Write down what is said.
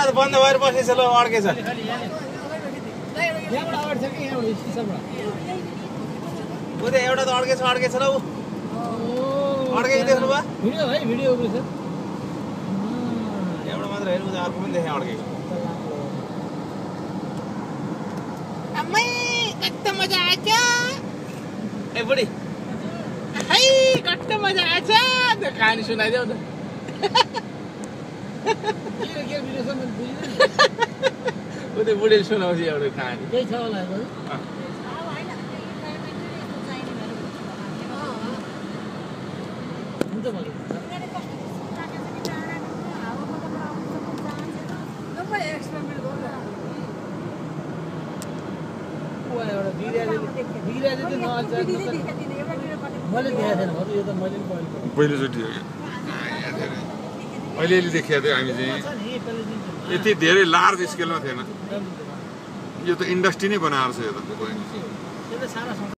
त बन्द भएर बसेछ ल अड्केछ उता एउटा त अड्केछ ल ऊ अड्केको देख्नु भयो भिडियो भाइ भिडियो उब्रेछ एउटा मात्र हेर्नु उता अर्को पनि देखेँ अड्केको अम्मै कस्तो मजा आएछ ए बुढी है कस्तो मजा आएछ त्यो कहानी सुनाइदेऊ न के भिडियो सम्म बुझिन उतै बुढीले सुनाउँछ एउटा कहानी केही छ होला हुन्छ भयो एउटा बिग्रिया चाहिँ नअल्छ मैले देखाएको थिएन यो त मैले पनि पहिलोचोटि हो अलिअलि देखिएको थियो हामी चाहिँ यति धेरै लार्ज स्केलमा थिएन यो त इन्डस्ट्री नै बनाएर छ यो त